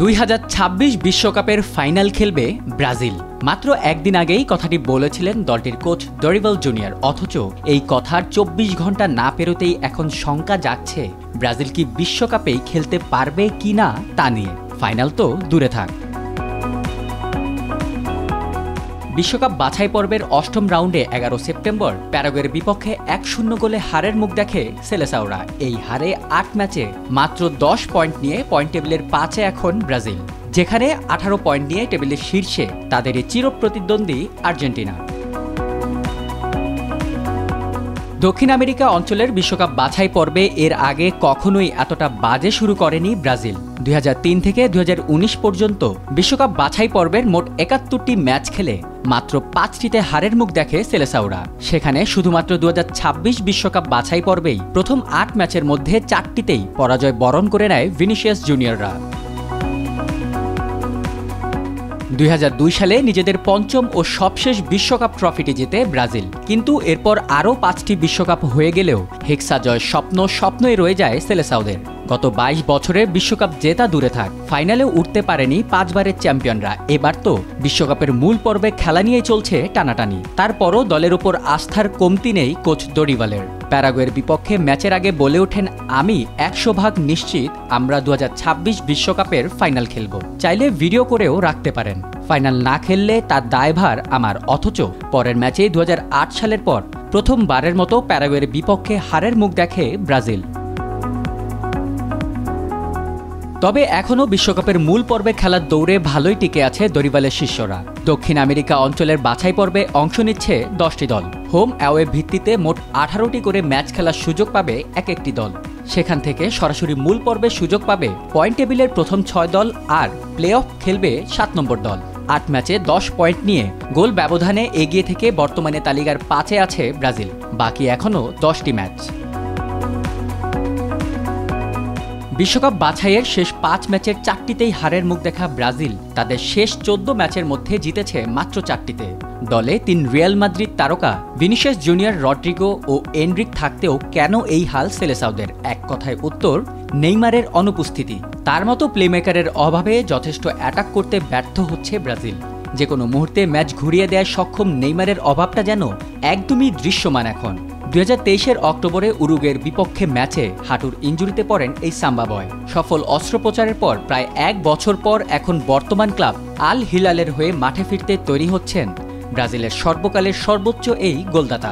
2026 বিশ্বকাপের ফাইনাল খেলবে ব্রাজিল। মাত্র একদিন আগেই কথাটি বলেছিলেন দলটির কোচ ডরিভাল জুনিয়র, অথচ এই কথার 24 ঘন্টা না পেরোতেই এখন শঙ্কা জাগছে ব্রাজিল কি বিশ্বকাপেই খেলতে পারবে কিনা তা নিয়ে। ফাইনাল তো দূরে থাক, বিশ্বকাপ বাছাই পর্বের অষ্টম রাউন্ডে 11 সেপ্টেম্বর প্যারাগুয়ের বিপক্ষে 1-0 গোলে হারের মুখ দেখে সেলেসাওরা। এই হারে 8 ম্যাচে মাত্র 10 পয়েন্ট নিয়ে পয়েন্ট টেবিলের 5-এ এখন ব্রাজিল, যেখানে 18 পয়েন্ট নিয়ে টেবিলের শীর্ষে তাদের চিরপ্রতিদ্বন্দ্বী আর্জেন্টিনা। দক্ষিণ আমেরিকা অঞ্চলের বিশ্বকাপ বাছাই পর্বে এর আগে কখনোই এতটা বাজে শুরু করেনি ব্রাজিল। 2003 থেকে 2019 পর্যন্ত বিশ্বকাপ বাছাই পর্বের মোট 71টি ম্যাচ খেলে মাত্র 5টিতে হারের মুখ দেখে সেলেসাওরা। সেখানে শুধুমাত্র 2026 বিশ্বকাপ বাছাই পর্বেই প্রথম 8 ম্যাচের মধ্যে 4টিতেই পরাজয় বরণ করে নেয় ভিনিসিয়াস জুনিয়ররা। 2002 সালে নিজেদের পঞ্চম ও সবশেষ বিশ্বকাপ ট্রফিটি জেতে ব্রাজিল, কিন্তু এরপর আরও 5টি বিশ্বকাপ হয়ে গেলেও হেক্সা জয়ের স্বপ্নই রয়ে যায় সেলেসাওদের। গত 22 বছরে বিশ্বকাপ জেতা দূরে থাক, ফাইনালেও উঠতে পারেনি 5 বারের চ্যাম্পিয়নরা। এবার তো বিশ্বকাপের মূল পর্বে খেলা নিয়ে চলছে টানাটানি। তারপরও দলের উপর আস্থার কমতি নেই কোচ ডরিভালের। প্যারাগুয়ের বিপক্ষে ম্যাচের আগে বলে ওঠেন, আমি 100% নিশ্চিত আমরা 2026 বিশ্বকাপের ফাইনাল খেলব, চাইলে ভিডিও করেও রাখতে পারেন। ফাইনাল না খেললে তার দায়ভার আমার। অথচ পরের ম্যাচে 2008 সালের পর প্রথমবারের মতো প্যারাগুয়ের বিপক্ষে হারের মুখ দেখে ব্রাজিল। তবে এখনও বিশ্বকাপের মূল পর্বে খেলার দৌড়ে ভালোই টিকে আছে ডরিভালের শিষ্যরা। দক্ষিণ আমেরিকা অঞ্চলের বাছাই পর্বে অংশ নিচ্ছে 10টি দল। হোম অ্যাওয়ে ভিত্তিতে মোট 18টি করে ম্যাচ খেলার সুযোগ পাবে এক একটি দল। সেখান থেকে সরাসরি মূল পর্বে সুযোগ পাবে পয়েন্ট টেবিলের প্রথম 6 দল, আর প্লে অফ খেলবে 7 নম্বর দল। 8 ম্যাচে 10 পয়েন্ট নিয়ে গোল ব্যবধানে এগিয়ে থেকে বর্তমানে তালিকার 5-এ আছে ব্রাজিল। বাকি এখনও 10টি ম্যাচ। বিশ্বকাপ বাছাইয়ের শেষ 5 ম্যাচের 4টিতেই হারের মুখ দেখা ব্রাজিল তাদের শেষ 14 ম্যাচের মধ্যে জিতেছে মাত্র 4টিতে। দলে 3 রিয়াল মাদ্রিদ তারকা ভিনিসিয়াস জুনিয়র, রড্রিগো ও এনরিক থাকতেও কেন এই হাল সেলেসাওদের? এক কথায় উত্তর, নেইমারের অনুপস্থিতি। তার মতো প্লেমেকারের অভাবে যথেষ্ট অ্যাটাক করতে ব্যর্থ হচ্ছে ব্রাজিল। যে কোনো মুহূর্তে ম্যাচ ঘুরিয়ে দেওয়ার সক্ষম নেইমারের অভাবটা যেন একদমই দৃশ্যমান এখন। 2023 অক্টোবরে উরুগুয়ের বিপক্ষে ম্যাচে হাঁটুর ইনজুরিতে পড়েন এই সাম্বা বয়। সফল অস্ত্রোপচারের পর প্রায় 1 বছর পর এখন বর্তমান ক্লাব আল হিলালের হয়ে মাঠে ফিরতে তৈরি হচ্ছেন ব্রাজিলের সর্বকালের সর্বোচ্চ এই গোলদাতা।